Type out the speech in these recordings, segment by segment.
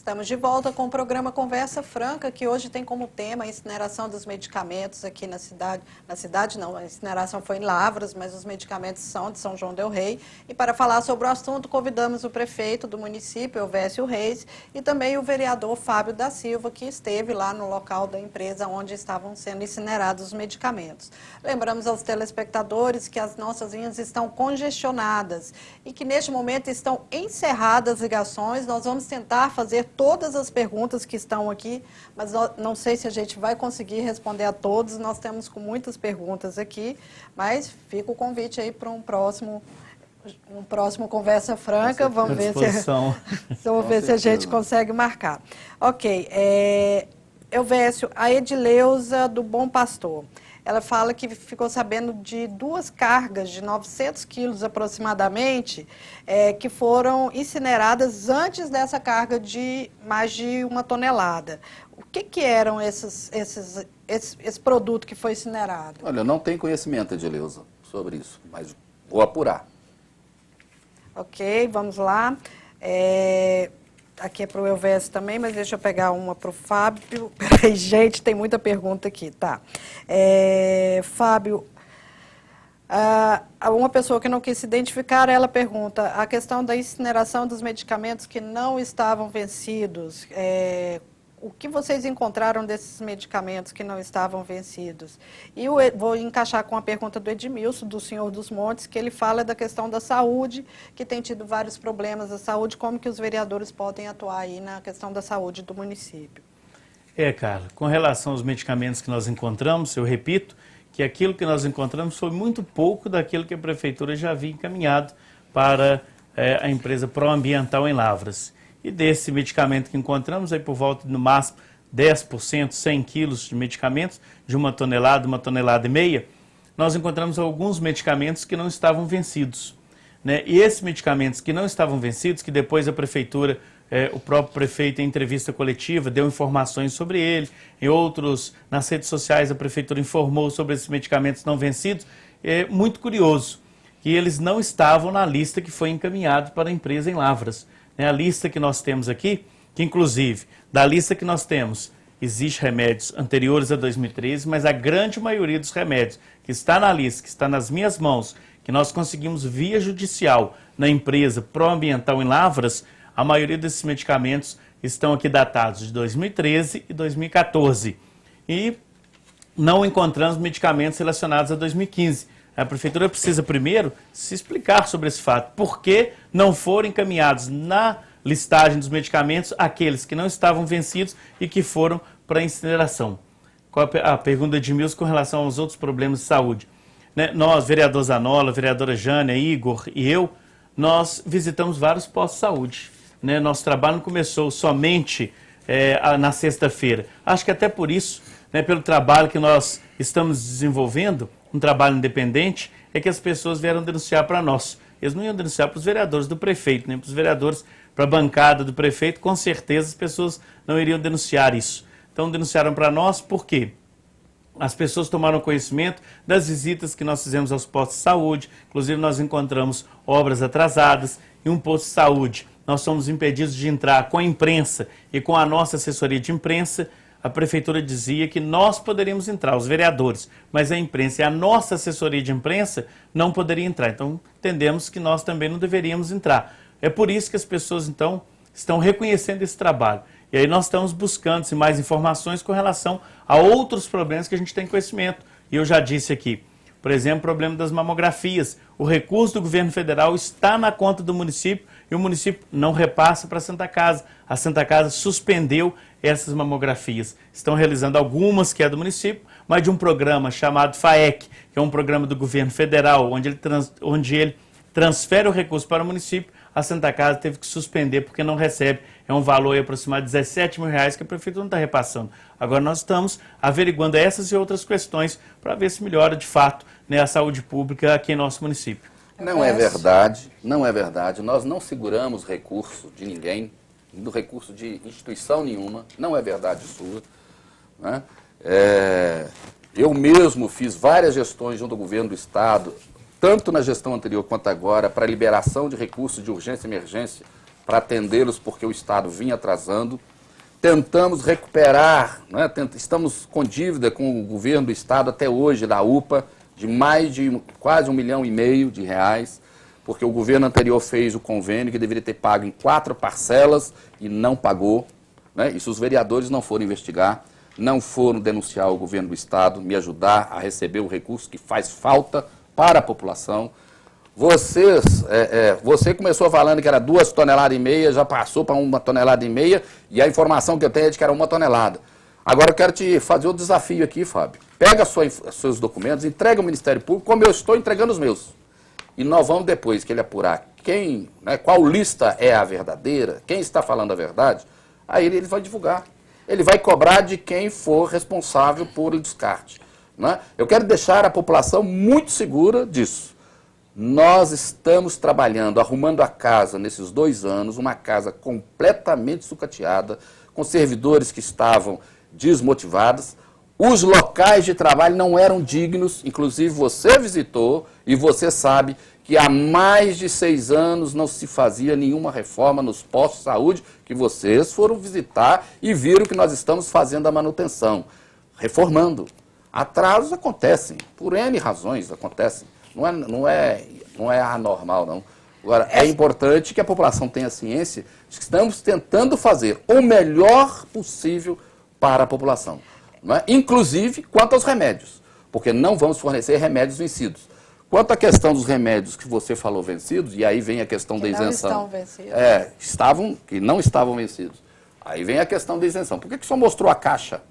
Estamos de volta com o programa Conversa Franca, que hoje tem como tema a incineração dos medicamentos aqui na cidade. Na cidade não, a incineração foi em Lavras, mas os medicamentos são de São João del Rei. E para falar sobre o assunto, convidamos o prefeito do município, Elvésio Reis, e também o vereador Fábio da Silva, que esteve lá no local da empresa onde estavam sendo incinerados os medicamentos. Lembramos aos telespectadores que as nossas linhas estão congestionadas e que neste momento estão encerradas as ligações. Nós vamos tentar fazer todas as perguntas que estão aqui, mas não sei se a gente vai conseguir responder a todos. Nós temos com muitas perguntas aqui, mas fica o convite aí para um próximo Conversa Franca. Vamos ver se a gente consegue marcar. Ok, Elvésio, a Edileuza do Bom Pastor, ela fala que ficou sabendo de 2 cargas de 900 quilos aproximadamente, que foram incineradas antes dessa carga de mais de 1 tonelada. O que eram esse produto que foi incinerado? Olha, eu não tenho conhecimento, Edileuza, sobre isso, mas vou apurar. Ok, vamos lá. Aqui é para o Elvésio também, mas deixa eu pegar uma para o Fábio. Peraí, gente, tem muita pergunta aqui, tá? Fábio, uma pessoa que não quis se identificar, ela pergunta, a questão da incineração dos medicamentos que não estavam vencidos, o que vocês encontraram desses medicamentos que não estavam vencidos? E vou encaixar com a pergunta do Edmilson, do Senhor dos Montes, que ele fala da questão da saúde, que tem tido vários problemas da saúde, como que os vereadores podem atuar aí na questão da saúde do município. Carla, com relação aos medicamentos que nós encontramos, eu repito, que aquilo que nós encontramos foi muito pouco daquilo que a Prefeitura já havia encaminhado para a empresa Proambiental em Lavras. E desse medicamento que encontramos, aí por volta, no máximo, 10%, 100 quilos de medicamentos, de 1 tonelada, 1,5 toneladas, nós encontramos alguns medicamentos que não estavam vencidos, né? E esses medicamentos que não estavam vencidos, que depois a Prefeitura, o próprio prefeito, em entrevista coletiva, deu informações sobre ele, em outros, nas redes sociais, a Prefeitura informou sobre esses medicamentos não vencidos. É muito curioso que eles não estavam na lista que foi encaminhado para a empresa em Lavras. A lista que nós temos aqui, que inclusive, da lista que nós temos, existe remédios anteriores a 2013, mas a grande maioria dos remédios que está na lista, que está nas minhas mãos, que nós conseguimos via judicial na empresa Proambiental em Lavras, a maioria desses medicamentos estão aqui datados de 2013 e 2014. E não encontramos medicamentos relacionados a 2015. A Prefeitura precisa primeiro se explicar sobre esse fato. Por que não foram encaminhados na listagem dos medicamentos aqueles que não estavam vencidos e que foram para incineração? Qual a pergunta de Edmilson com relação aos outros problemas de saúde? Nós, vereador Zanola, vereadora Jânia, Igor e eu, nós visitamos vários postos de saúde. Nosso trabalho não começou somente na sexta-feira. Acho que até por isso, pelo trabalho que nós estamos desenvolvendo, um trabalho independente, é que as pessoas vieram denunciar para nós. Eles não iam denunciar para os vereadores do prefeito, nem para os vereadores, para a bancada do prefeito, com certeza as pessoas não iriam denunciar isso. Então denunciaram para nós, por quê? As pessoas tomaram conhecimento das visitas que nós fizemos aos postos de saúde, inclusive nós encontramos obras atrasadas em um posto de saúde. Nós somos impedidos de entrar com a imprensa e com a nossa assessoria de imprensa. A Prefeitura dizia que nós poderíamos entrar, os vereadores, mas a imprensa e a nossa assessoria de imprensa não poderia entrar. Então, entendemos que nós também não deveríamos entrar. É por isso que as pessoas, então, estão reconhecendo esse trabalho. E aí nós estamos buscando mais informações com relação a outros problemas que a gente tem conhecimento. E eu já disse aqui, por exemplo, o problema das mamografias. O recurso do governo federal está na conta do município e o município não repassa para a Santa Casa. A Santa Casa suspendeu essas mamografias. Estão realizando algumas que é do município, mas de um programa chamado FAEC, que é um programa do governo federal, onde ele transfere o recurso para o município. A Santa Casa teve que suspender porque não recebe. É um valor aproximado de R$17 mil que a Prefeitura não está repassando. Agora nós estamos averiguando essas e outras questões para ver se melhora de fato a saúde pública aqui em nosso município. Não é verdade, não é verdade. Nós não seguramos recurso de ninguém, do recurso de instituição nenhuma. Não é verdade sua. Né? Eu mesmo fiz várias gestões junto ao governo do Estado, tanto na gestão anterior quanto agora, para liberação de recursos de urgência e emergência para atendê-los, porque o Estado vinha atrasando. Tentamos recuperar, né, estamos com dívida com o governo do Estado até hoje, da UPA, de mais de quase R$1,5 milhão de reais, porque o governo anterior fez o convênio que deveria ter pago em 4 parcelas e não pagou. Né? E se os vereadores não foram investigar, não foram denunciar o governo do Estado, me ajudar a receber o recurso que faz falta para a população. Você começou falando que era 2,5 toneladas, já passou para 1,5 toneladas, e a informação que eu tenho é de que era 1 tonelada. Agora eu quero te fazer o desafio aqui, Fábio. Pega seus documentos, entrega ao Ministério Público, como eu estou entregando os meus. E nós vamos, depois que ele apurar quem, né, qual lista é a verdadeira, quem está falando a verdade, aí ele vai divulgar. Ele vai cobrar de quem for responsável por descarte. Né? Eu quero deixar a população muito segura disso. Nós estamos trabalhando, arrumando a casa nesses 2 anos, uma casa completamente sucateada, com servidores que estavam desmotivados. Os locais de trabalho não eram dignos, inclusive você visitou e você sabe que há mais de 6 anos não se fazia nenhuma reforma nos postos de saúde, que vocês foram visitar e viram que nós estamos fazendo a manutenção, reformando. Atrasos acontecem, por N razões acontecem. Não é anormal, não. Agora, é importante que a população tenha ciência de que estamos tentando fazer o melhor possível para a população. Não é? Inclusive quanto aos remédios, porque não vamos fornecer remédios vencidos. Quanto à questão dos remédios que você falou vencidos, e aí vem a questão da isenção. Não estão vencidos. Que não estavam vencidos. Aí vem a questão da isenção. Por que só mostrou a caixa,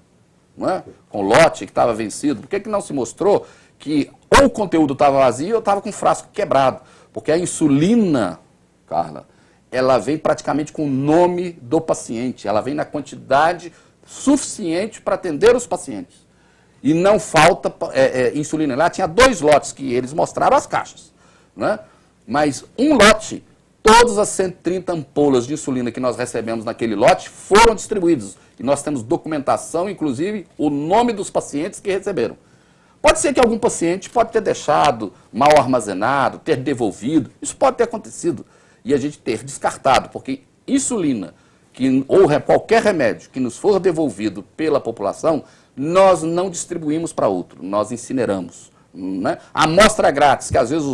não é? Com lote que estava vencido? Por que não se mostrou que ou o conteúdo estava vazio ou estava com o frasco quebrado? Porque a insulina, Carla, ela vem praticamente com o nome do paciente. Ela vem na quantidade suficiente para atender os pacientes. E não falta insulina. Lá tinha 2 lotes que eles mostraram as caixas. Né? Mas um lote, todas as 130 ampolas de insulina que nós recebemos naquele lote foram distribuídas. E nós temos documentação, inclusive, o nome dos pacientes que receberam. Pode ser que algum paciente pode ter deixado mal armazenado, ter devolvido. Isso pode ter acontecido. E a gente ter descartado, porque insulina ou qualquer remédio que nos for devolvido pela população, nós não distribuímos para outro, nós incineramos. Né? A amostra grátis, que às vezes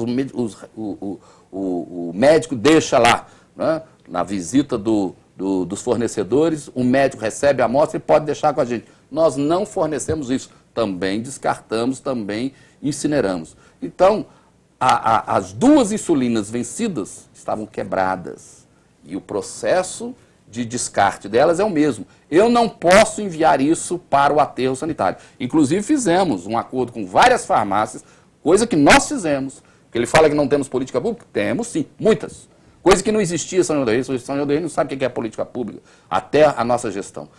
o médico deixa lá, né? Na visita dos fornecedores, o médico recebe a amostra e pode deixar com a gente. Nós não fornecemos isso, também descartamos, também incineramos. Então, as 2 insulinas vencidas estavam quebradas e o processo de descarte delas é o mesmo. Eu não posso enviar isso para o aterro sanitário. Inclusive fizemos um acordo com várias farmácias, coisa que nós fizemos. Que ele fala que não temos política pública? Temos sim, muitas. Coisa que não existia em São João do Rei. São João do Rei não sabe o que é política pública, até a nossa gestão.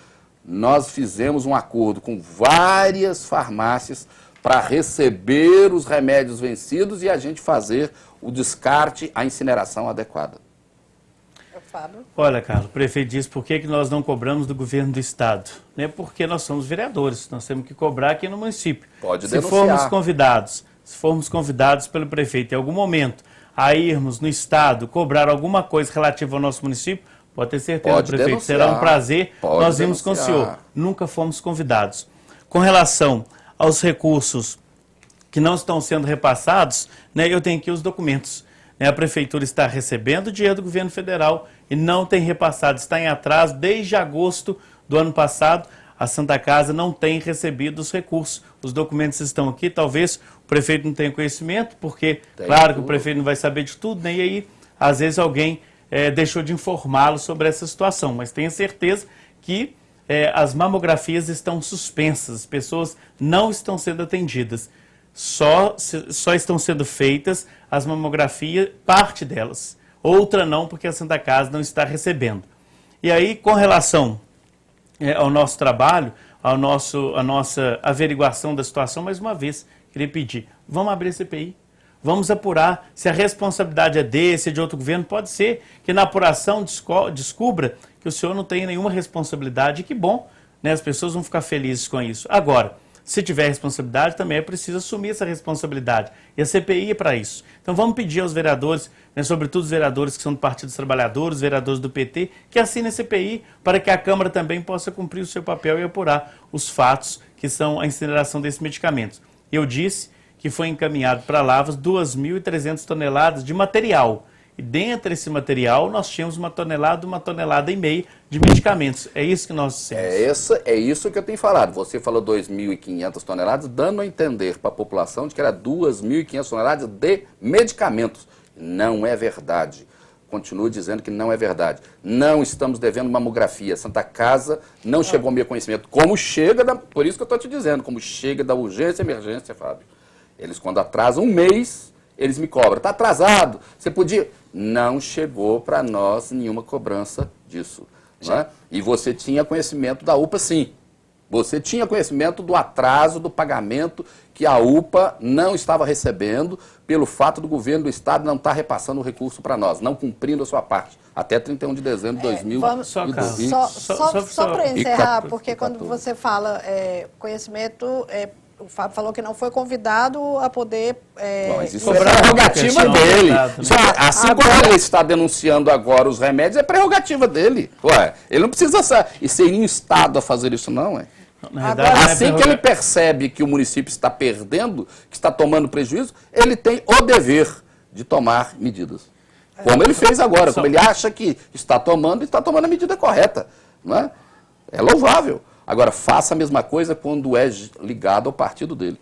Nós fizemos um acordo com várias farmácias para receber os remédios vencidos e a gente fazer o descarte, a incineração adequada. Olha, Carlos, o prefeito disse por que nós não cobramos do governo do Estado. Não é porque nós somos vereadores, nós temos que cobrar aqui no município. Pode denunciar. Se formos convidados pelo prefeito em algum momento a irmos no Estado cobrar alguma coisa relativa ao nosso município, pode ter certeza, prefeito, denunciar. será um prazer, nós irmos com o senhor. Nunca fomos convidados. Com relação aos recursos que não estão sendo repassados, né, eu tenho aqui os documentos. A prefeitura está recebendo dinheiro do governo federal e não tem repassado, está em atraso desde agosto do ano passado. A Santa Casa não tem recebido os recursos. Os documentos estão aqui, talvez o prefeito não tenha conhecimento, porque, claro que o prefeito não vai saber de tudo, né? E aí, às vezes, alguém deixou de informá-lo sobre essa situação. Mas tenha certeza que as mamografias estão suspensas, as pessoas não estão sendo atendidas. Só estão sendo feitas as mamografias, parte delas. Outra não, porque a Santa Casa não está recebendo. E aí, com relação ao nosso trabalho, a nossa averiguação da situação, mais uma vez, queria pedir, vamos abrir a CPI, vamos apurar se a responsabilidade é desse, de outro governo. Pode ser que na apuração descubra que o senhor não tem nenhuma responsabilidade, e que bom, né? As pessoas vão ficar felizes com isso. Agora, Se tiver responsabilidade, também é preciso assumir essa responsabilidade. E a CPI é para isso. Então vamos pedir aos vereadores, né, sobretudo os vereadores que são do Partido dos Trabalhadores, os vereadores do PT, que assinem a CPI para que a Câmara também possa cumprir o seu papel e apurar os fatos que são a incineração desses medicamentos. Eu disse que foi encaminhado para Lavras 2.300 toneladas de material. E dentro desse material nós tínhamos 1,5 tonelada de medicamentos. É isso que nós dissemos. É isso que eu tenho falado. Você falou 2.500 toneladas, dando a entender para a população de que era 2.500 toneladas de medicamentos. Não é verdade. Continuo dizendo que não é verdade. Não estamos devendo mamografia. Santa Casa não chegou ao meu conhecimento. Como chega, por isso que eu estou te dizendo, como chega da urgência e emergência, Fábio. Eles, quando atrasam um mês, eles me cobram. Está atrasado, você podia... Não chegou para nós nenhuma cobrança disso. Né? E você tinha conhecimento da UPA, sim. Você tinha conhecimento do atraso do pagamento que a UPA não estava recebendo pelo fato do governo do Estado não estar repassando o recurso para nós, não cumprindo a sua parte, até 31 de dezembro de 2020. Só para encerrar, porque quando você fala conhecimento... O Fábio falou que não foi convidado a poder... Mas isso é prerrogativa dele. Assim como ele está denunciando agora os remédios, é prerrogativa dele. Ué, ele não precisa ser em estado a fazer isso, não. Assim que ele percebe que o município está perdendo, que está tomando prejuízo, ele tem o dever de tomar medidas. Como ele fez agora, como ele acha que está tomando a medida correta. Não é? É louvável. Agora, faça a mesma coisa quando é ligado ao partido dele.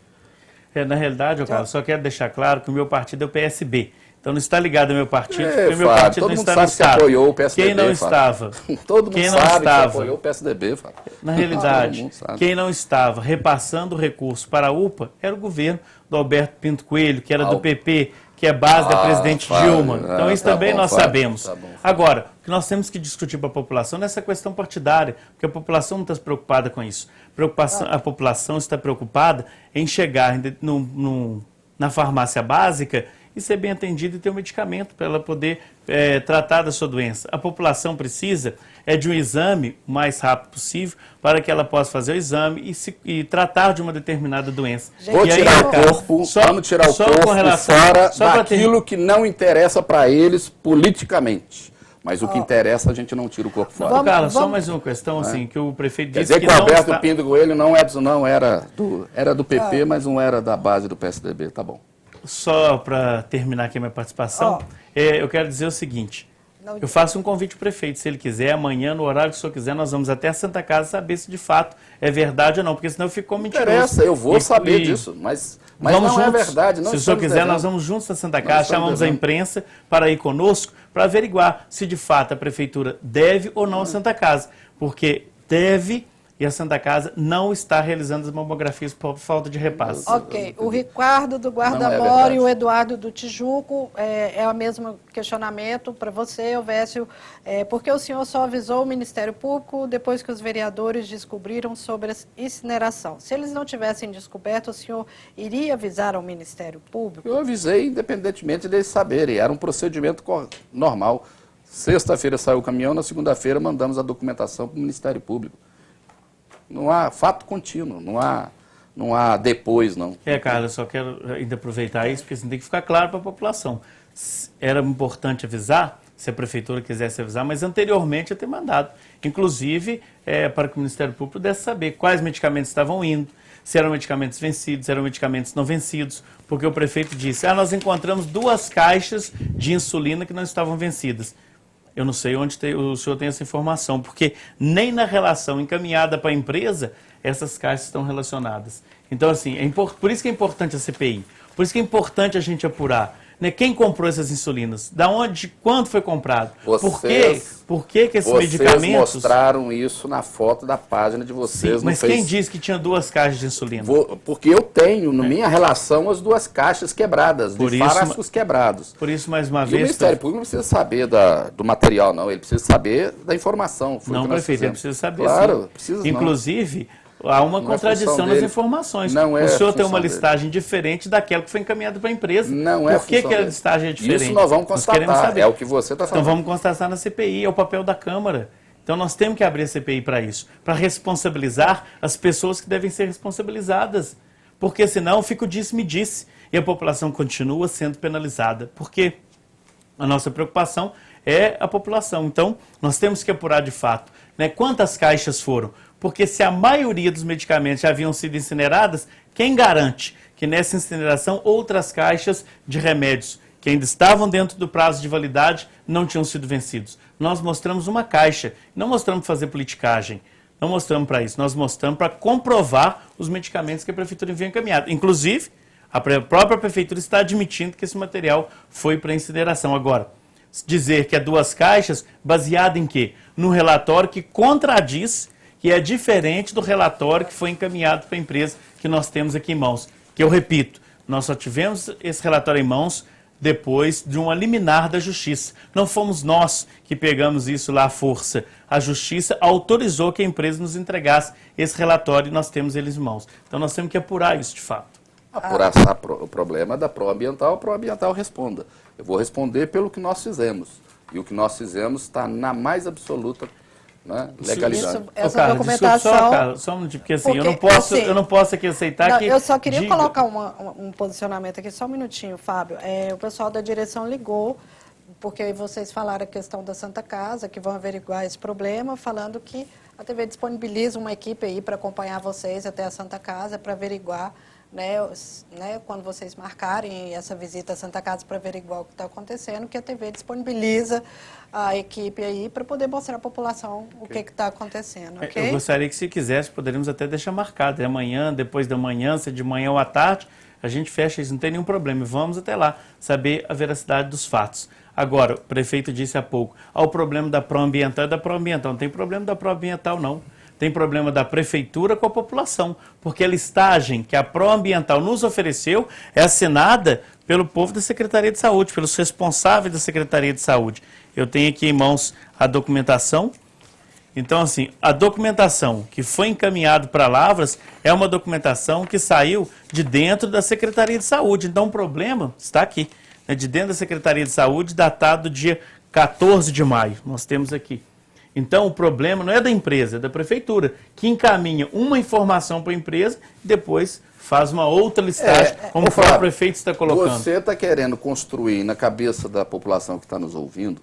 Na realidade, Carlos, só quero deixar claro que o meu partido é o PSB. Então não está ligado ao meu partido, porque o meu partido não está no Estado. Apoiou o PSDB, quem não estava? Todo mundo sabe que apoiou o PSDB, Fábio. Na realidade, quem não estava repassando o recurso para a UPA era o governo do Alberto Pinto Coelho, que era do PP, que é base da presidente Dilma. Então isso também nós sabemos. Agora, o que nós temos que discutir para a população não é essa questão partidária, porque a população não está preocupada com isso. A população está preocupada em chegar na farmácia básica e ser bem atendida e ter um medicamento para ela poder tratar da sua doença. A população precisa de um exame o mais rápido possível para que ela possa fazer o exame e tratar de uma determinada doença. Vamos tirar o corpo fora daquilo que não interessa para eles politicamente. Mas o que interessa, a gente não tira o corpo fora. Carlos, só mais uma questão, assim, que o prefeito disse que o Alberto Pinto Coelho não era do PP, mas não era da base do PSDB, tá bom. Só para terminar aqui a minha participação, eu quero dizer o seguinte, eu faço um convite ao prefeito, se ele quiser, amanhã, no horário que o senhor quiser, nós vamos até a Santa Casa saber se de fato é verdade ou não, porque senão ficou mentiroso. Não interessa, eu vou saber disso, mas não é verdade. Se o senhor quiser, nós vamos juntos à Santa Casa, chamamos a imprensa para ir conosco, para averiguar se de fato a prefeitura deve ou não a Santa Casa, porque deve... E a Santa Casa não está realizando as mamografias por falta de repasse. Ok. O Ricardo do Guarda-Mor e o Eduardo do Tijuco, é o mesmo questionamento para você, Elvésio. Porque o senhor só avisou o Ministério Público depois que os vereadores descobriram sobre a incineração. Se eles não tivessem descoberto, o senhor iria avisar ao Ministério Público? Eu avisei, independentemente deles saberem. Era um procedimento normal. Sexta-feira saiu o caminhão, na segunda-feira mandamos a documentação para o Ministério Público. Não há fato contínuo, não há depois, não. Carlos, eu só quero ainda aproveitar isso, porque assim, tem que ficar claro para a população. Era importante avisar, se a prefeitura quisesse avisar, mas anteriormente ia ter mandado. Inclusive, para que o Ministério Público pudesse saber quais medicamentos estavam indo, se eram medicamentos vencidos, se eram medicamentos não vencidos, porque o prefeito disse, nós encontramos 2 caixas de insulina que não estavam vencidas. Eu não sei onde o senhor tem essa informação, porque nem na relação encaminhada para a empresa, essas caixas estão relacionadas. Então, assim, por isso que é importante a CPI, por isso que é importante a gente apurar. Né? Quem comprou essas insulinas? Da onde, quando foi comprado? Por que esses medicamentos... Vocês mostraram isso na foto da página de vocês. Sim, mas quem disse que tinha 2 caixas de insulina? Porque eu tenho, na minha relação, as 2 caixas quebradas, de frascos quebrados. Por isso, mais uma vez... E o Ministério Público não precisa saber do material, não. Ele precisa saber da informação. Não, prefeito, ele precisa saber, claro, sim. Precisa, inclusive... Há uma contradição nas informações. O senhor tem uma listagem diferente daquela que foi encaminhada para a empresa. Por que a listagem é diferente? Isso nós vamos constatar, é o que você está falando. Então vamos constatar na CPI, é o papel da Câmara. Então nós temos que abrir a CPI para isso, para responsabilizar as pessoas que devem ser responsabilizadas. Porque senão fica o disse-me-disse e a população continua sendo penalizada. Porque a nossa preocupação é a população. Então nós temos que apurar de fato, né, quantas caixas foram. Porque se a maioria dos medicamentos já haviam sido incineradas, quem garante que nessa incineração outras caixas de remédios que ainda estavam dentro do prazo de validade não tinham sido vencidos? Nós mostramos uma caixa, não mostramos fazer politicagem, não mostramos para isso, nós mostramos para comprovar os medicamentos que a Prefeitura envia encaminhado. Inclusive, a própria Prefeitura está admitindo que esse material foi para incineração. Agora, dizer que é 2 caixas, baseado em quê? No relatório que contradiz, que é diferente do relatório que foi encaminhado para a empresa que nós temos aqui em mãos. Que eu repito, nós só tivemos esse relatório em mãos depois de uma liminar da Justiça. Não fomos nós que pegamos isso lá à força. A Justiça autorizou que a empresa nos entregasse esse relatório e nós temos eles em mãos. Então nós temos que apurar isso de fato. Apurar o problema da Proambiental, a Proambiental responda. Eu vou responder pelo que nós fizemos. E o que nós fizemos está na mais absoluta, né, legalidade. Isso, essa Carla, documentação... desculpa, Carla, só um, porque assim, eu não posso aqui aceitar não, que... Eu só queria colocar um posicionamento aqui, só um minutinho, Fábio. O pessoal da direção ligou, porque vocês falaram a questão da Santa Casa, que vão averiguar esse problema, falando que a TV disponibiliza uma equipe aí para acompanhar vocês até a Santa Casa, para averiguar, né, quando vocês marcarem essa visita à Santa Casa para averiguar o que está acontecendo, que a TV disponibiliza a equipe aí para poder mostrar à população o que está acontecendo, ok? Eu gostaria que, se quisesse, poderíamos até deixar marcado. É amanhã, depois da manhã, se é de manhã ou à tarde, a gente fecha isso, não tem nenhum problema. Vamos até lá saber a veracidade dos fatos. Agora, o prefeito disse há pouco, o problema da Proambiental é da Proambiental. Não tem problema da Proambiental, não. Tem problema da Prefeitura com a população, porque a listagem que a Proambiental nos ofereceu é assinada pelo povo da Secretaria de Saúde, pelos responsáveis da Secretaria de Saúde. Eu tenho aqui em mãos a documentação. Então, assim, a documentação que foi encaminhada para Lavras é uma documentação que saiu de dentro da Secretaria de Saúde. Então, o problema está aqui, né, de dentro da Secretaria de Saúde, datado do dia 14 de maio. Nós temos aqui. Então, o problema não é da empresa, é da Prefeitura, que encaminha uma informação para a empresa e depois faz uma outra listagem, como o próprio prefeito está colocando. Você está querendo construir na cabeça da população que está nos ouvindo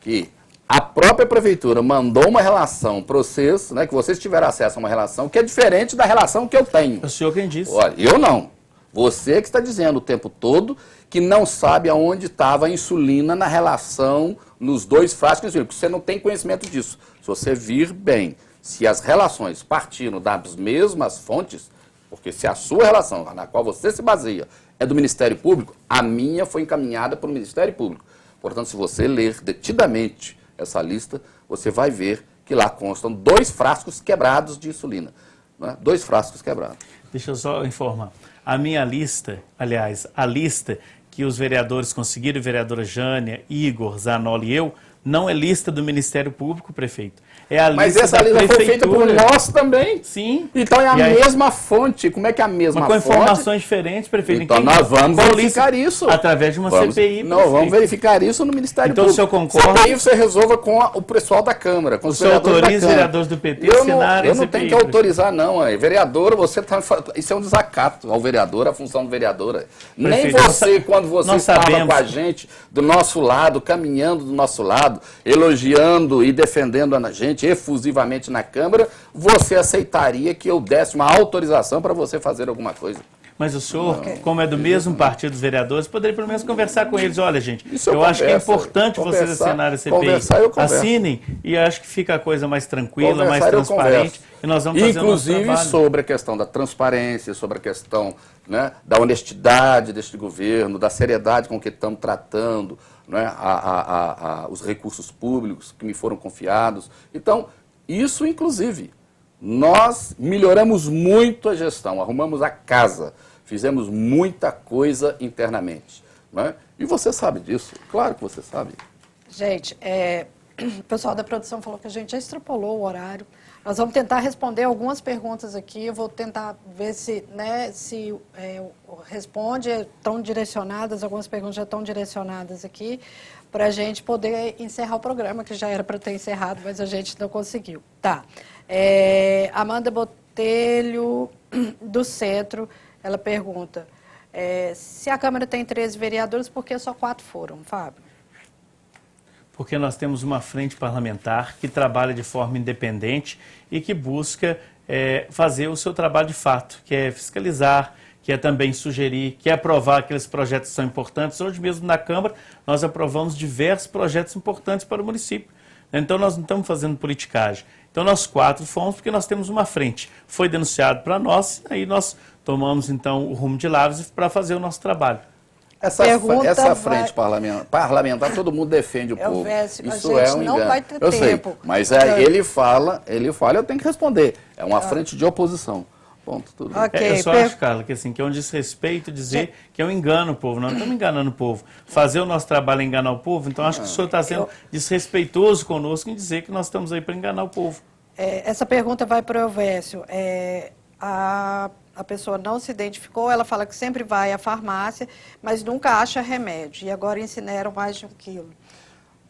que a própria Prefeitura mandou uma relação para vocês, né, que vocês tiveram acesso a uma relação que é diferente da relação que eu tenho. É o senhor quem disse. Olha, eu não. Você que está dizendo o tempo todo que não sabe aonde estava a insulina na relação nos 2 frascos de insulina, porque você não tem conhecimento disso. Se você vir bem, se as relações partiram das mesmas fontes, porque se a sua relação, na qual você se baseia, é do Ministério Público, a minha foi encaminhada para o Ministério Público. Portanto, se você ler detidamente essa lista, você vai ver que lá constam 2 frascos quebrados de insulina. Né? 2 frascos quebrados. Deixa eu só informar. A minha lista, aliás, a lista que os vereadores conseguiram, vereadora Jânia, Igor, Zanoli e eu, não é lista do Ministério Público, prefeito. É a Mas lista essa da lista foi feita por Prefeitura. nós também. Sim. Então é a E aí- mesma fonte. Como é que é a mesma Mas com fonte? informações diferentes, prefeito. Então Quem- nós vamos qual verificar lista? isso. Através de uma Vamos, CPI, Não, vamos prefeito. verificar isso no Ministério Então, Público. o senhor concorda? CPI você resolva com o pessoal da Câmara, com O os senhor vereadores da autoriza os Câmara. vereadores do PT Eu assinarem não a CPI, tenho que autorizar, não. Vereador, você tá, isso é um desacato ao vereador, a função do vereador. Nem Prefeito, você, quando você nós estava sabemos. com a gente, do nosso lado, caminhando do nosso lado, elogiando e defendendo a gente efusivamente na Câmara, você aceitaria que eu desse uma autorização para você fazer alguma coisa. Mas o senhor, como é do mesmo partido dos vereadores, poderia pelo menos conversar com eles. Olha, gente, Isso eu eu acho que é converso, importante vocês conversar, assinarem a CPI. conversar, eu converso. Assinem e acho que fica a coisa mais tranquila, mais Conversar, eu transparente. converso. E nós vamos fazer o nosso Inclusive trabalho. sobre a questão da transparência, sobre a questão, né, da honestidade deste governo, da seriedade com que estamos tratando, né, os recursos públicos que me foram confiados. Então, isso inclusive, nós melhoramos muito a gestão, arrumamos a casa, fizemos muita coisa internamente. Né? E você sabe disso, claro que você sabe. Gente, O pessoal da produção falou que a gente já extrapolou o horário. Nós vamos tentar responder algumas perguntas aqui. Eu vou tentar ver se, responde, estão direcionadas, algumas perguntas já estão direcionadas aqui, para a gente poder encerrar o programa, que já era para ter encerrado, mas a gente não conseguiu. Tá. Amanda Botelho, do Centro, ela pergunta, se a Câmara tem 13 vereadores, por que só 4 foram, Fábio? Porque nós temos uma frente parlamentar que trabalha de forma independente e que busca fazer o seu trabalho de fato, que é fiscalizar, que é também sugerir, que é aprovar aqueles projetos que são importantes. Hoje mesmo na Câmara nós aprovamos diversos projetos importantes para o município. Então nós não estamos fazendo politicagem. Então nós 4 fomos porque nós temos uma frente. Foi denunciado para nós, aí nós tomamos então o rumo de Lavras para fazer o nosso trabalho. Essa frente parlamentar, todo mundo defende o povo. Isso é um engano. Não vai ter eu tempo. Sei, mas ele fala, eu tenho que responder. É uma frente de oposição. Ponto, tudo. Eu só acho, Carla, que é um desrespeito dizer que é um engano o povo. Nós não estamos enganando o povo. Fazer o nosso trabalho é enganar o povo, então acho que o senhor está sendo desrespeitoso conosco em dizer que nós estamos aí para enganar o povo. Essa pergunta vai para o Elvésio. A pessoa não se identificou, ela fala que sempre vai à farmácia, mas nunca acha remédio, e agora incineram mais de 1 quilo.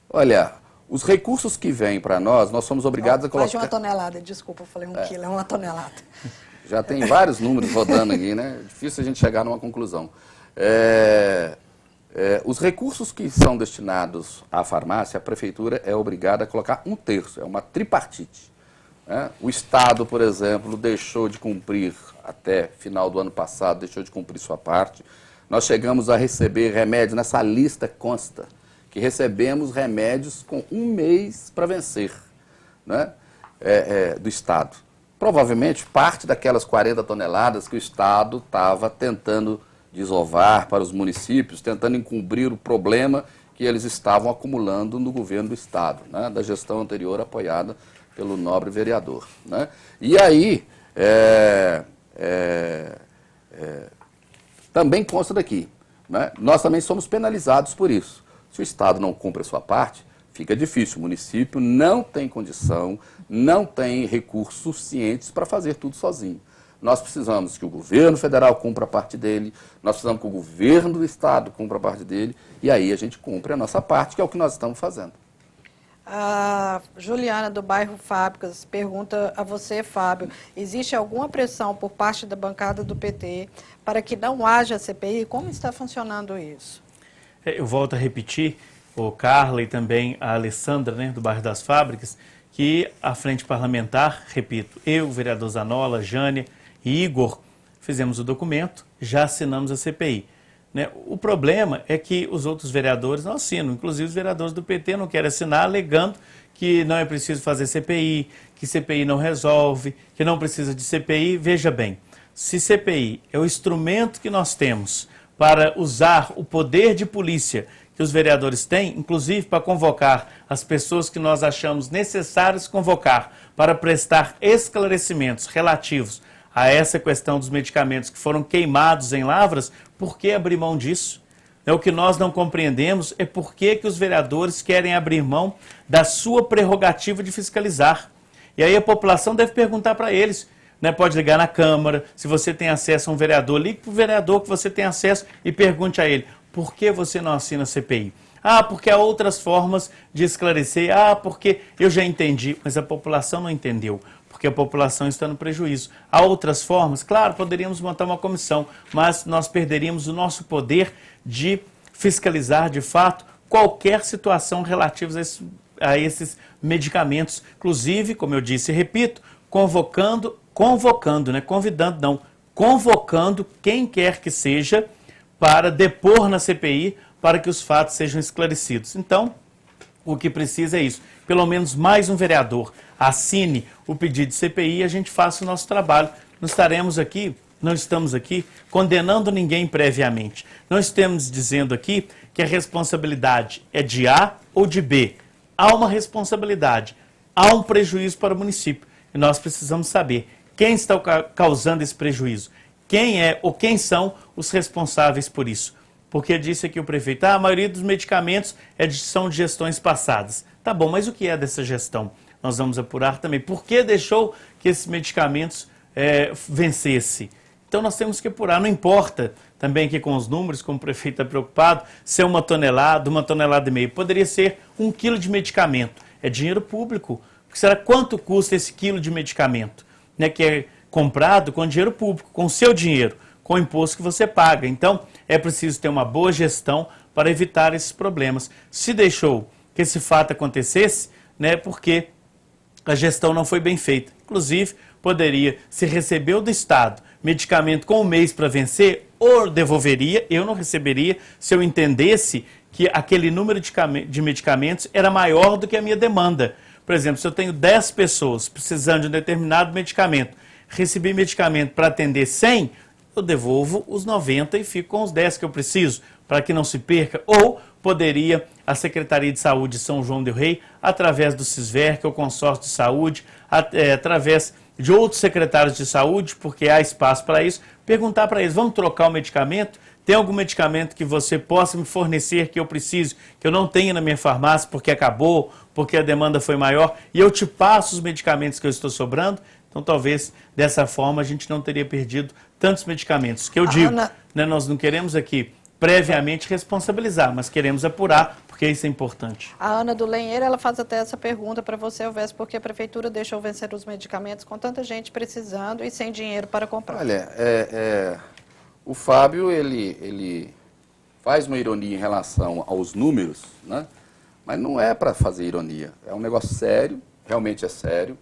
Olha, os recursos que vêm para nós somos obrigados a colocar... Mais de 1 tonelada, desculpa, eu falei 1 quilo, é 1 tonelada. Já tem vários números rodando aqui, né? Difícil a gente chegar numa conclusão. Os recursos que são destinados à farmácia, a prefeitura é obrigada a colocar 1/3, é uma tripartite. O Estado, por exemplo, deixou de cumprir, até final do ano passado, deixou de cumprir sua parte. Nós chegamos a receber remédios, nessa lista consta, que recebemos remédios com 1 mês para vencer, né? Do Estado. Provavelmente parte daquelas 40 toneladas que o Estado estava tentando desovar para os municípios, tentando encobrir o problema que eles estavam acumulando no governo do Estado, né? Da gestão anterior apoiada pelo nobre vereador, né? E aí, também consta daqui, né? Nós também somos penalizados por isso. Se o Estado não cumpre a sua parte, fica difícil. O município não tem condição, não tem recursos suficientes para fazer tudo sozinho. Nós precisamos que o governo federal cumpra a parte dele, nós precisamos que o governo do Estado cumpra a parte dele, e aí a gente cumpre a nossa parte, que é o que nós estamos fazendo. A Juliana, do bairro Fábricas, pergunta a você, Fábio, existe alguma pressão por parte da bancada do PT para que não haja CPI? Como está funcionando isso? Eu volto a repetir, o Carla e também a Alessandra, né, do bairro das Fábricas, que a frente parlamentar, repito, eu, o vereador Zanola, Jânia e Igor, fizemos o documento, já assinamos a CPI. Né? O problema é que os outros vereadores não assinam, inclusive os vereadores do PT não querem assinar, alegando que não é preciso fazer CPI, que CPI não resolve, que não precisa de CPI. Veja bem, se CPI é o instrumento que nós temos para usar o poder de polícia que os vereadores têm, inclusive para convocar as pessoas que nós achamos necessários convocar para prestar esclarecimentos relativos a essa questão dos medicamentos que foram queimados em Lavras, por que abrir mão disso? O que nós não compreendemos é por que os vereadores querem abrir mão da sua prerrogativa de fiscalizar. E aí a população deve perguntar para eles, né? Pode ligar na Câmara, se você tem acesso a um vereador, ligue para o vereador que você tem acesso e pergunte a ele, por que você não assina a CPI? Ah, porque há outras formas de esclarecer. Ah, porque eu já entendi, mas a população não entendeu. Porque a população está no prejuízo. Há outras formas? Claro, poderíamos montar uma comissão, mas nós perderíamos o nosso poder de fiscalizar, de fato, qualquer situação relativa a esses medicamentos. Inclusive, como eu disse e repito, convocando, né? Convidando, não, convocando quem quer que seja para depor na CPI, para que os fatos sejam esclarecidos. Então, o que precisa é isso. Pelo menos mais um vereador assine o pedido de CPI e a gente faça o nosso trabalho. Não estamos aqui condenando ninguém previamente. Não estamos dizendo aqui que a responsabilidade é de A ou de B. Há uma responsabilidade, há um prejuízo para o município. E nós precisamos saber quem está causando esse prejuízo, quem é ou quem são os responsáveis por isso. Porque disse aqui o prefeito, a maioria dos medicamentos são de gestões passadas. Tá bom, mas o que é dessa gestão? Nós vamos apurar também. Por que deixou que esses medicamentos vencesse? Então nós temos que apurar. Não importa também que com os números, como o prefeito está preocupado, se é 1 tonelada, 1,5 toneladas. Poderia ser 1 quilo de medicamento. É dinheiro público. Será quanto custa esse quilo de medicamento? Né, que é comprado com dinheiro público, com o seu dinheiro, com o imposto que você paga. Então, é preciso ter uma boa gestão para evitar esses problemas. Se deixou que esse fato acontecesse, né, porque a gestão não foi bem feita. Inclusive, poderia, se recebeu do Estado medicamento com 1 mês para vencer, ou devolveria, eu não receberia, se eu entendesse que aquele número de medicamentos era maior do que a minha demanda. Por exemplo, se eu tenho 10 pessoas precisando de um determinado medicamento, recebi medicamento para atender 100, eu devolvo os 90 e fico com os 10 que eu preciso, para que não se perca. Ou poderia a Secretaria de Saúde de São João del Rei, através do CISVER, que é o consórcio de saúde, através de outros secretários de saúde, porque há espaço para isso, perguntar para eles, vamos trocar o medicamento? Tem algum medicamento que você possa me fornecer que eu preciso, que eu não tenho na minha farmácia porque acabou, porque a demanda foi maior, e eu te passo os medicamentos que eu estou sobrando? Então, talvez, dessa forma, a gente não teria perdido tantos medicamentos. Que eu digo, né, nós não queremos aqui previamente responsabilizar, mas queremos apurar, porque isso é importante. A Ana do Lenheiro, ela faz até essa pergunta para você, Elvésio, porque a prefeitura deixou vencer os medicamentos com tanta gente precisando e sem dinheiro para comprar. Olha, o Fábio, ele faz uma ironia em relação aos números, né? Mas não é para fazer ironia. É um negócio sério, realmente é sério,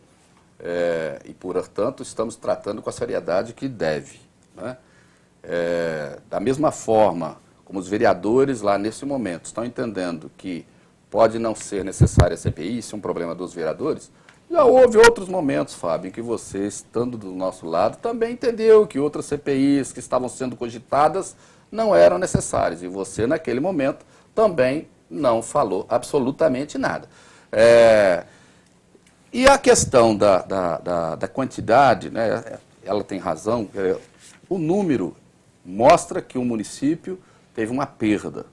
e, portanto, estamos tratando com a seriedade que deve, né? Da mesma forma como os vereadores lá nesse momento estão entendendo que pode não ser necessária a CPI, isso é um problema dos vereadores, já houve outros momentos, Fábio, em que você, estando do nosso lado, também entendeu que outras CPIs que estavam sendo cogitadas não eram necessárias. E você, naquele momento, também não falou absolutamente nada. E a questão da quantidade, né, ela tem razão, o número mostra que o município teve uma perda.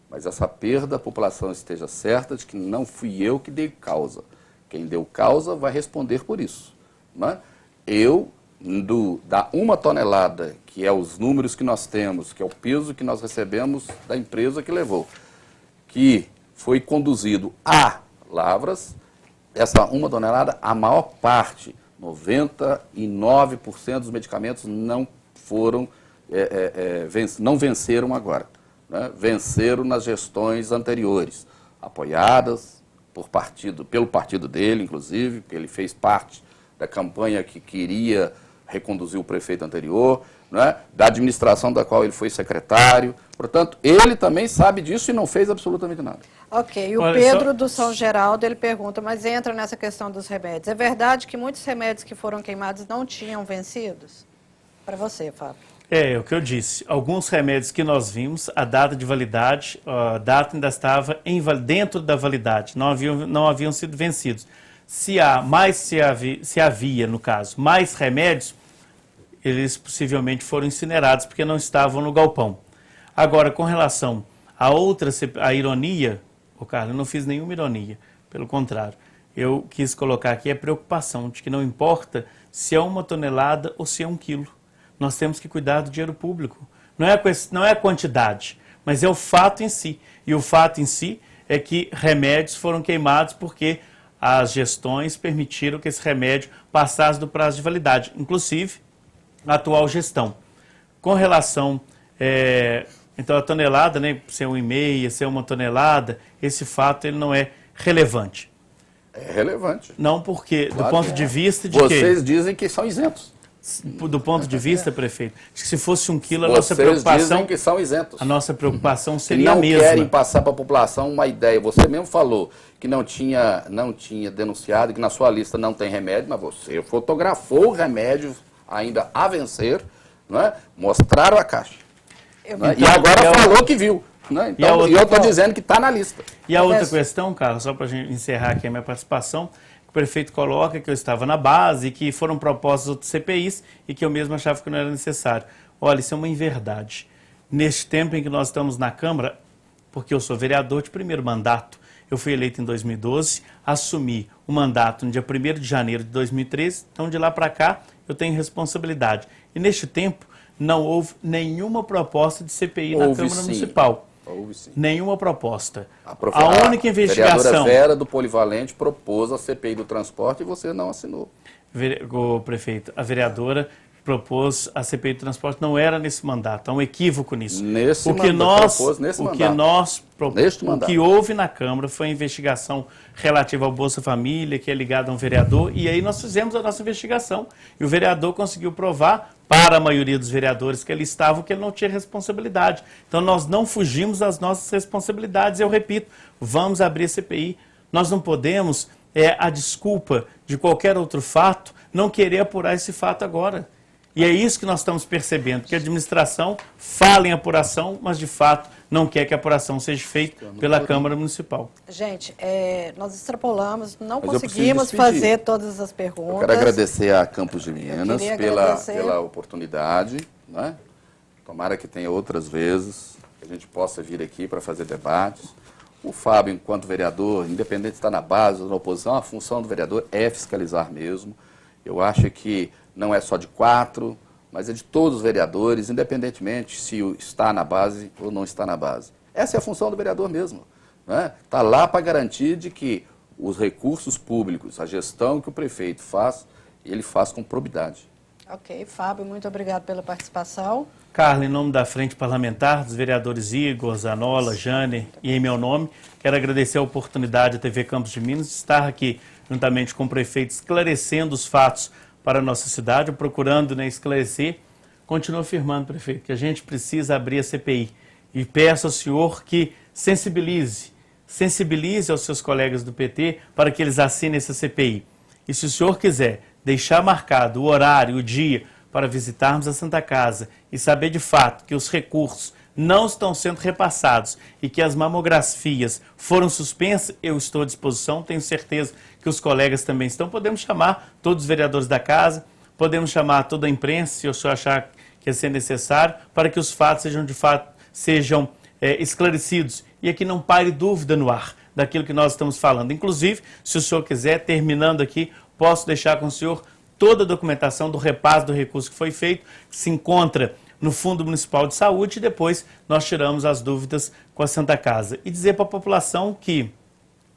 Mas essa perda, a população esteja certa de que não fui eu que dei causa. Quem deu causa vai responder por isso, né? Eu, da 1 tonelada, que é os números que nós temos, que é o peso que nós recebemos da empresa que levou, que foi conduzido a Lavras, essa 1 tonelada, a maior parte, 99% dos medicamentos não foram, não venceram agora, né? Venceram nas gestões anteriores, apoiadas pelo partido dele, inclusive, porque ele fez parte da campanha que queria reconduzir o prefeito anterior, né? Da administração da qual ele foi secretário. Portanto, ele também sabe disso e não fez absolutamente nada. Ok, o Pedro do São Geraldo, ele pergunta, mas entra nessa questão dos remédios. É verdade que muitos remédios que foram queimados não tinham vencidos? Para você, Fábio. É o que eu disse. Alguns remédios que nós vimos, a data de validade, a data ainda estava dentro da validade, não haviam sido vencidos. Se havia, no caso, mais remédios, eles possivelmente foram incinerados porque não estavam no galpão. Agora, com relação a ironia, Carlos, eu não fiz nenhuma ironia, pelo contrário. Eu quis colocar aqui a preocupação de que não importa se é 1 tonelada ou se é 1 quilo. Nós temos que cuidar do dinheiro público. Não é a quantidade, mas é o fato em si. E o fato em si é que remédios foram queimados porque as gestões permitiram que esse remédio passasse do prazo de validade, inclusive a atual gestão. Com relação, então a tonelada, né, ser 1,5, ser 1 tonelada, esse fato ele não é relevante. É relevante. Não porque, Claro do ponto que de vista de Vocês dizem que são isentos. Do ponto de vista, prefeito, de que se fosse 1 quilo, a nossa preocupação... Vocês dizem que são isentos. A nossa preocupação E seria a não mesma. querem passar para a população uma ideia. Você mesmo falou que não tinha denunciado, que na sua lista não tem remédio, mas você fotografou o remédio ainda a vencer, né? Mostraram a caixa. Né? E agora falou que viu. Né? Então, eu estou dizendo que está na lista. E a outra questão, Carlos, só para a gente encerrar aqui a minha participação, o prefeito coloca que eu estava na base, que foram propostas outras CPIs e que eu mesmo achava que não era necessário. Olha, isso é uma inverdade. neste tempo em que nós estamos na Câmara, porque eu sou vereador de primeiro mandato, eu fui eleito em 2012, assumi o mandato no dia 1º de janeiro de 2013, então de lá para cá eu tenho responsabilidade. E neste tempo não houve nenhuma proposta de CPI na Câmara Municipal. Houve sim. Nenhuma proposta. A única investigação... A vereadora Vera do Polivalente propôs a CPI do transporte e você não assinou. O prefeito, a vereadora propôs a CPI do transporte, não era nesse mandato, há um equívoco nisso. Nesse mandato. O que houve na Câmara foi a investigação relativa ao Bolsa Família, que é ligada a um vereador, e aí nós fizemos a nossa investigação. E o vereador conseguiu provar, para a maioria dos vereadores que ali estavam, que ele não tinha responsabilidade. Então nós não fugimos das nossas responsabilidades. Eu repito, vamos abrir a CPI. Nós não podemos, a desculpa de qualquer outro fato, não querer apurar esse fato agora. E é isso que nós estamos percebendo, que a administração fala em apuração, mas de fato não quer que a apuração seja feita pela Câmara Municipal. Gente, nós extrapolamos, não conseguimos fazer todas as perguntas. Eu quero agradecer a Campos de Minas pela oportunidade, né? Tomara que tenha outras vezes, que a gente possa vir aqui para fazer debates. O Fábio, enquanto vereador, independente de estar na base ou na oposição, a função do vereador é fiscalizar mesmo. Eu acho que não é só de 4, mas é de todos os vereadores, independentemente se está na base ou não está na base. Essa é a função do vereador mesmo. Está lá para garantir de que os recursos públicos, a gestão que o prefeito faz, ele faz com probidade. Ok, Fábio, muito obrigado pela participação. Carla, em nome da Frente Parlamentar, dos vereadores Igor, Zanola, Jane e em meu nome, quero agradecer a oportunidade da TV Campos de Minas de estar aqui, juntamente com o prefeito, esclarecendo os fatos para a nossa cidade, procurando esclarecer. Continuo afirmando, prefeito, que a gente precisa abrir a CPI e peço ao senhor que sensibilize aos seus colegas do PT para que eles assinem essa CPI. E se o senhor quiser deixar marcado o horário, o dia, para visitarmos a Santa Casa e saber de fato que os recursos não estão sendo repassados e que as mamografias foram suspensas, eu estou à disposição, tenho certeza que os colegas também estão. Podemos chamar todos os vereadores da casa, podemos chamar toda a imprensa, se o senhor achar que ser necessário, para que os fatos sejam esclarecidos e aqui não pare dúvida no ar daquilo que nós estamos falando. Inclusive, se o senhor quiser, terminando aqui, posso deixar com o senhor toda a documentação do repasse do recurso que foi feito, que se encontra no Fundo Municipal de Saúde, e depois nós tiramos as dúvidas com a Santa Casa. E dizer para a população que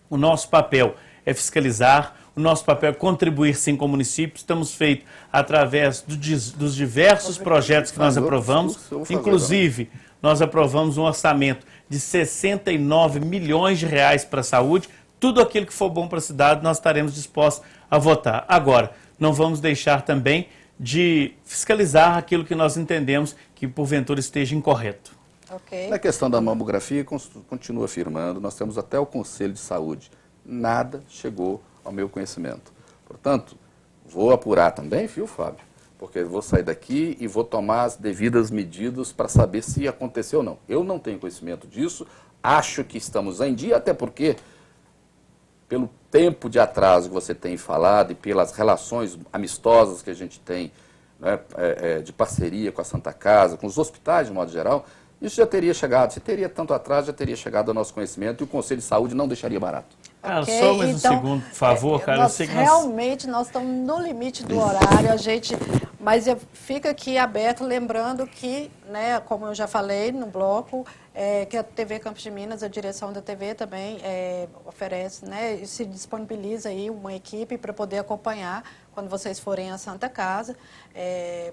o nosso papel é fiscalizar, o nosso papel é contribuir sim com o município. Estamos feitos através dos diversos projetos que nós aprovamos, inclusive nós aprovamos um orçamento de 69 milhões de reais para a saúde. Tudo aquilo que for bom para a cidade nós estaremos dispostos a votar. Agora, não vamos deixar também de fiscalizar aquilo que nós entendemos que porventura esteja incorreto. Okay. Na questão da mamografia, continuo afirmando, nós temos até o Conselho de Saúde. Nada chegou ao meu conhecimento. Portanto, vou apurar também, viu, Fábio? Porque vou sair daqui e vou tomar as devidas medidas para saber se aconteceu ou não. Eu não tenho conhecimento disso, acho que estamos em dia, até porque, pelo tempo de atraso que você tem falado e pelas relações amistosas que a gente tem, né, de parceria com a Santa Casa, com os hospitais de modo geral, isso já teria chegado, se teria tanto atraso, já teria chegado ao nosso conhecimento e o Conselho de Saúde não deixaria barato. Cara, okay, só mais um segundo, por favor, cara. Realmente nós estamos no limite do horário, mas fica aqui aberto, lembrando que, né, como eu já falei no bloco, que a TV Campos de Minas, a direção da TV também oferece, né, e se disponibiliza aí uma equipe para poder acompanhar quando vocês forem à Santa Casa,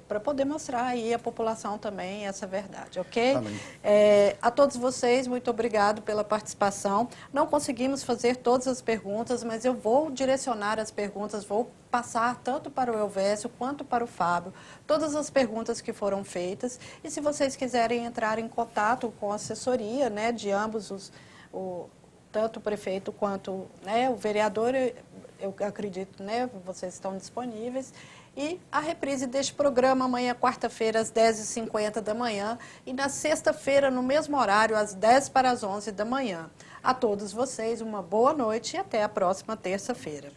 para poder mostrar aí à população também essa verdade, ok? A todos vocês, muito obrigado pela participação. Não conseguimos fazer todas as perguntas, mas eu vou direcionar as perguntas, vou passar tanto para o Elvésio quanto para o Fábio, todas as perguntas que foram feitas. E se vocês quiserem entrar em contato com a assessoria, né, de ambos, tanto o prefeito quanto, né, o vereador, eu acredito, né, vocês estão disponíveis. E a reprise deste programa amanhã, quarta-feira, às 10h50 da manhã. E na sexta-feira, no mesmo horário, às 10 para as 11 da manhã. A todos vocês, uma boa noite e até a próxima terça-feira.